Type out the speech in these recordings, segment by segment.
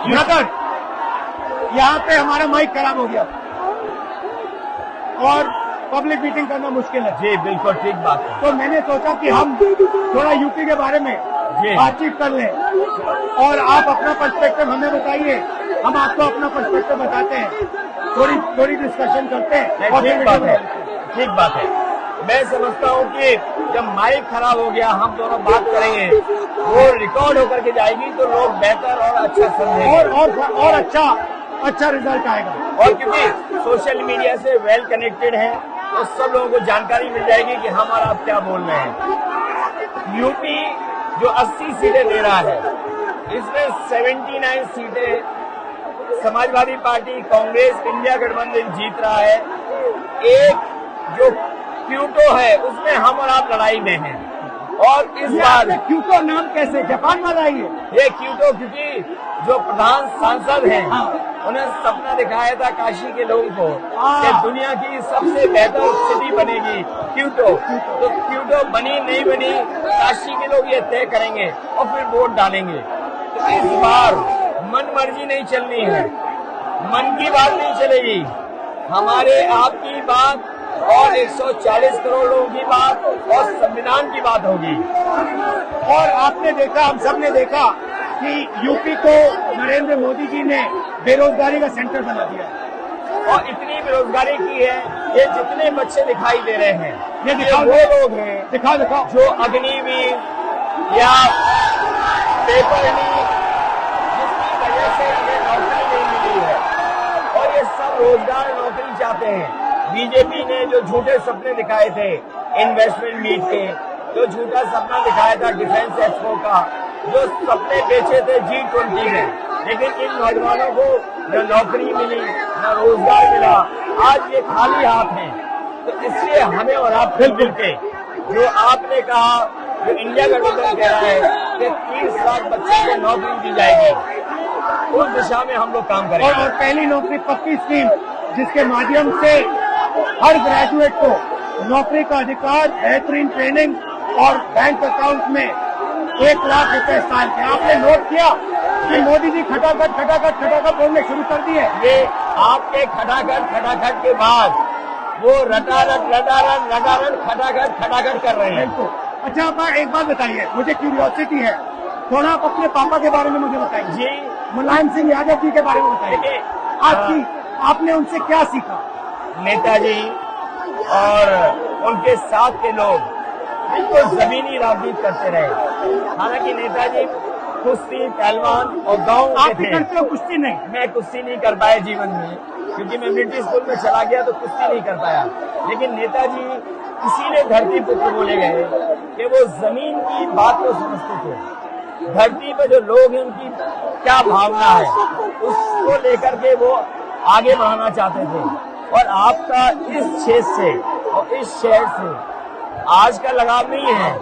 Brother, यहाँ पे हमारा माइक खराब हो गया और पब्लिक मीटिंग करना मुश्किल है। जी बिल्कुल ठीक बात है। तो मैंने सोचा कि हम थोड़ा यूपी के बारे में बातचीत कर लें और आप अपना पर्सपेक्टिव हमें बताइए, हम आपको अपना पर्सपेक्टिव बताते हैं, थोड़ी डिस्कशन करते हैं। ठीक बात है, ठीक बात है। मैं समझता हूँ कि जब माइक खराब हो गया हम दोनों बात करेंगे, वो रिकॉर्ड होकर के जाएगी तो लोग बेहतर और अच्छा समझेंगे और अच्छा रिजल्ट आएगा। और क्योंकि सोशल मीडिया से वेल कनेक्टेड है तो सब लोगों को जानकारी मिल जाएगी कि हम और आप क्या बोल रहे हैं। यूपी जो 80 सीटें दे रहा है, इसमें 79 सीटें समाजवादी पार्टी, कांग्रेस, इंडिया गठबंधन जीत रहा है। एक जो क्यूटो है उसमें हम और आप लड़ाई में हैं। और इस बार क्यूटो नाम कैसे, जापान वाला ही है ये क्यूटो, क्योंकि जो प्रधान सांसद हैं उन्हें सपना दिखाया था काशी के लोगों को कि दुनिया की सबसे बेहतर सिटी बनेगी क्यूटो। तो क्यूटो बनी नहीं बनी काशी के लोग ये तय करेंगे और फिर वोट डालेंगे। तो इस बार मन मर्जी नहीं चलनी है, मन की बात नहीं चलेगी, हमारे आपकी बात और 140 करोड़ लोगों की बात और संविधान की बात होगी। और आपने देखा, हम सब ने देखा कि यूपी को नरेंद्र मोदी जी ने बेरोजगारी का सेंटर बना दिया और इतनी बेरोजगारी की है। ये जितने बच्चे दिखाई दे रहे हैं ये दिखाओ, वो लोग हैं दिखाओ जो अग्निवीर या पेपर लीक जिसकी वजह से इन्हें नौकरी नहीं मिली है और ये सब रोजगार नौकरी चाहते हैं। बीजेपी ने जो झूठे सपने दिखाए थे इन्वेस्टमेंट मीट के, जो झूठा सपना दिखाया था डिफेंस एक्सपो का, जो सपने बेचे थे G20 में, लेकिन इन नौजवानों को न नौकरी मिली न रोजगार मिला, आज ये खाली हाथ हैं। तो इसलिए हमें और आप मिल के, जो आपने कहा, जो इंडिया गठबंधन कह रहा है कि 30 लाख बच्चों को नौकरी दी जाएगी, उस दिशा में हम लोग काम करेंगे। और पहली नौकरी पक्की स्कीम जिसके माध्यम से हर ग्रेजुएट को नौकरी का अधिकार, बेहतरीन ट्रेनिंग और बैंक अकाउंट में 1 लाख रुपए साल के। आपने नोट किया कि मोदी जी खटाखट बोलने शुरू कर दिए। ये आपके खटाखट के बाद वो रटारट खटाखट कर रहे हैं। अच्छा, आप एक बात बताइए, मुझे क्यूरियोसिटी है, थोड़ा आप अपने पापा के बारे में मुझे बताइए जी। मुलायम सिंह यादव जी के बारे में बताइए। आपने उनसे क्या सीखा? नेताजी और उनके साथ के लोग बिल्कुल जमीनी राजनीति करते रहे। हालांकि नेताजी कुश्ती, पहलवान और गाँव के थे। करते हो कुश्ती? नहीं, मैं कुश्ती नहीं कर पाया जीवन में, क्योंकि मैं मिलिट्री स्कूल में चला गया तो कुश्ती नहीं कर पाया। लेकिन नेताजी इसीलिए धरती पुत्र बोले गए कि वो जमीन की बात को समझते थे। धरती पर जो लोग हैं उनकी क्या भावना है उसको लेकर के वो आगे बढ़ाना चाहते थे। और आपका इस क्षेत्र से और इस शहर से आज का लगाव नहीं है,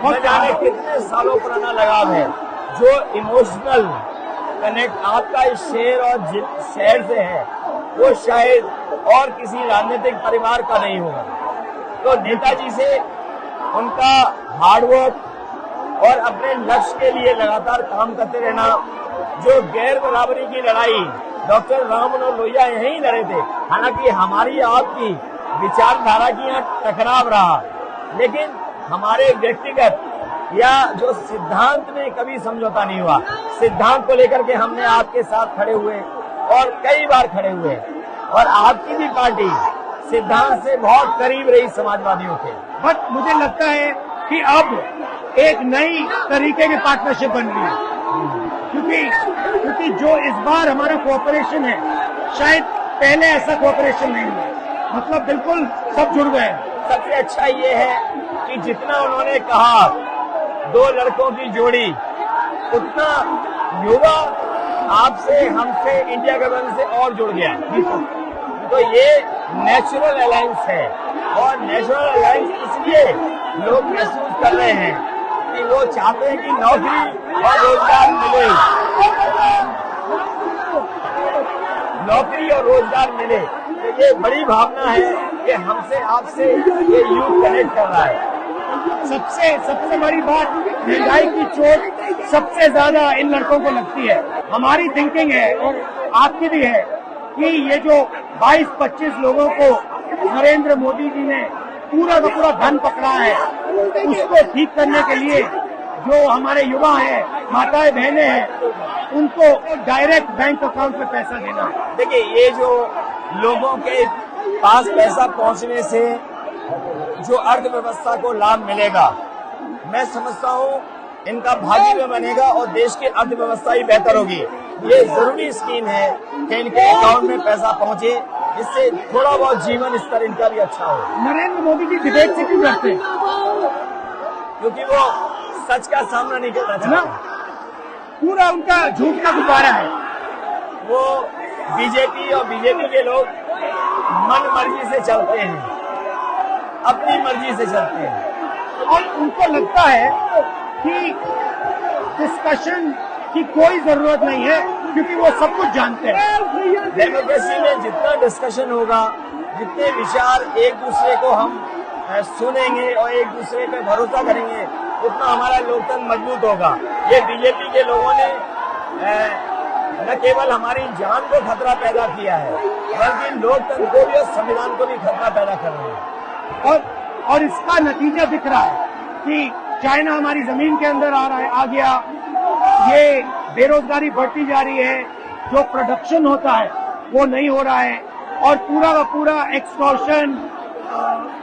न जाने कितने सालों पुराना लगाव है। जो इमोशनल कनेक्ट आपका इस शहर और शहर से है वो शायद और किसी राजनीतिक परिवार का नहीं होगा। तो नेताजी से उनका हार्डवर्क और अपने लक्ष्य के लिए लगातार काम करते रहना, जो गैर बराबरी की लड़ाई डॉक्टर राम मनोहर लोहिया यहीं लड़े थे। हालांकि हमारी आपकी विचारधारा की यहाँ टकराव रहा, लेकिन हमारे व्यक्तिगत या जो सिद्धांत में कभी समझौता नहीं हुआ। सिद्धांत को लेकर के हमने आपके साथ खड़े हुए और कई बार खड़े हुए, और आपकी भी पार्टी सिद्धांत से बहुत करीब रही समाजवादियों के। बट मुझे लगता है कि अब एक नई तरीके की पार्टनरशिप बन रही है, क्योंकि जो इस बार हमारा कोऑपरेशन है, शायद पहले ऐसा कोऑपरेशन नहीं हुआ। मतलब बिल्कुल सब जुड़ गए। सबसे अच्छा ये है कि जितना उन्होंने कहा 2 लड़कों की जोड़ी, उतना युवा आपसे, हमसे, इंडिया गठबंधन से और जुड़ गया। तो ये नेचुरल अलायंस है, और नेचुरल अलायंस इसलिए लोग महसूस कर रहे हैं कि वो चाहते हैं कि नौकरी और रोजगार मिले, नौकरी और रोजगार मिले। तो ये बड़ी भावना है कि हमसे आपसे ये यूथ कनेक्ट कर रहा है। सबसे बड़ी बात, महंगाई की चोट सबसे ज्यादा इन लड़कों को लगती है। हमारी थिंकिंग है और आपकी भी है कि ये जो 22-25 लोगों को नरेंद्र मोदी जी ने पूरा का पूरा धन पकड़ा है, उसको ठीक करने के लिए जो हमारे युवा हैं, माताएं बहनें हैं, उनको डायरेक्ट बैंक अकाउंट में पैसा देना है। देखिए, ये जो लोगों के पास पैसा पहुंचने से जो अर्थव्यवस्था को लाभ मिलेगा, मैं समझता हूं इनका भाग्य में बनेगा और देश की अर्थव्यवस्था ही बेहतर होगी। ये जरूरी स्कीम है कि इनके अकाउंट में पैसा पहुंचे, जिससे थोड़ा बहुत जीवन स्तर इनका भी अच्छा हो। नरेंद्र मोदी जी डिबेट से क्यों डरते हैं? क्योंकि वो सच का सामना नहीं करना चाहते। पूरा उनका झूठ का गुब्बारा है। वो बीजेपी और बीजेपी के लोग मन मर्जी से चलते हैं, अपनी मर्जी से चलते हैं और उनको लगता है कि डिस्कशन की कोई जरूरत नहीं है, क्योंकि वो सब कुछ जानते हैं। डेमोक्रेसी में जितना डिस्कशन होगा, जितने विचार एक दूसरे को हम सुनेंगे और एक दूसरे पे भरोसा करेंगे, उतना हमारा लोकतंत्र मजबूत होगा। ये बीजेपी के लोगों ने न केवल हमारी जान को खतरा पैदा किया है, बल्कि लोकतंत्र को भी और संविधान को भी खतरा पैदा कर रहे हैं। और इसका नतीजा दिख रहा है कि चाइना हमारी जमीन के अंदर आ गया। ये बेरोजगारी बढ़ती जा रही है, जो प्रोडक्शन होता है वो नहीं हो रहा है, और पूरा का पूरा एक्सटॉर्शन,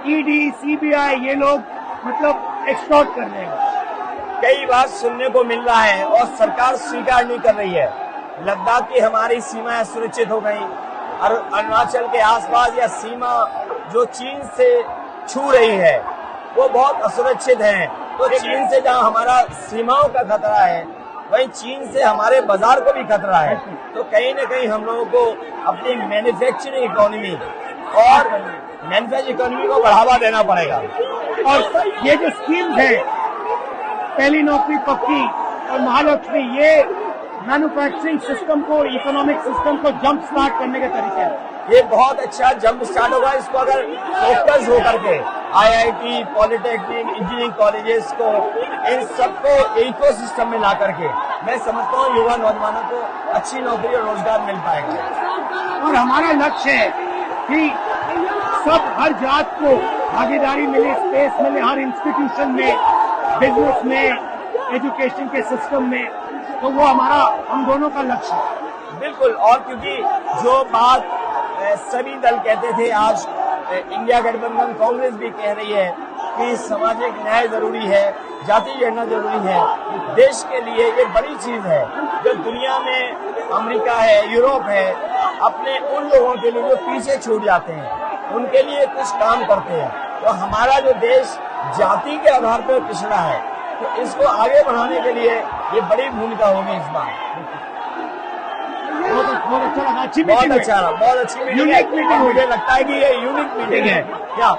ईडी, सीबीआई, ये लोग मतलब एक्सटॉर्ट कर रहे हैं। कई बार सुनने को मिल रहा है और सरकार स्वीकार नहीं कर रही है। लद्दाख की हमारी सीमाएं सुरक्षित हो गई, और अरुणाचल के आसपास या सीमा जो चीन से छू रही है वो बहुत असुरक्षित है। तो चीन से जहां हमारा सीमाओं का खतरा है, वहीं चीन से हमारे बाजार को भी खतरा है। तो कहीं न कहीं हम लोगों को अपनी मैन्युफैक्चरिंग इकोनॉमी और मैन्युफैक्चरिंग इकोनॉमी को बढ़ावा देना पड़ेगा। और ये जो स्कीम्स है, पहली नौकरी पक्की और महालक्ष्मी, ये मैन्युफैक्चरिंग सिस्टम को, इकोनॉमिक सिस्टम को जंप स्टार्ट करने के तरीके हैं। ये बहुत अच्छा जंप स्टार्ट होगा। इसको अगर फोकस होकर के आईआईटी, पॉलिटेक्निक, इंजीनियरिंग कॉलेजेस को, इन सबको इकोसिस्टम में ला करके, मैं समझता हूँ युवा नौजवानों को अच्छी नौकरी और रोजगार मिल पाएगा। और हमारा लक्ष्य है कि सब, हर जात को भागीदारी मिले, स्पेस मिले, हर इंस्टीट्यूशन में, बिजनेस में, एजुकेशन के सिस्टम में। तो वो हमारा, हम दोनों का लक्ष्य है। बिल्कुल। और क्योंकि जो बात सभी दल कहते थे, आज इंडिया गठबंधन कांग्रेस भी कह रही है कि सामाजिक न्याय जरूरी है, जाति गणना जरूरी है। देश के लिए ये बड़ी चीज है। जो दुनिया में अमेरिका है, यूरोप है, अपने उन लोगों के लिए जो पीछे छूट जाते हैं, उनके लिए कुछ काम करते हैं। तो हमारा जो देश जाति के आधार पर पिछड़ा है, तो इसको आगे बढ़ाने के लिए ये बड़ी भूमिका होगी इस बार। बहुत अच्छा लगा, अच्छी बहुत अच्छी मीटिंग है। मुझे लगता है कि ये यूनिक मीटिंग है क्या?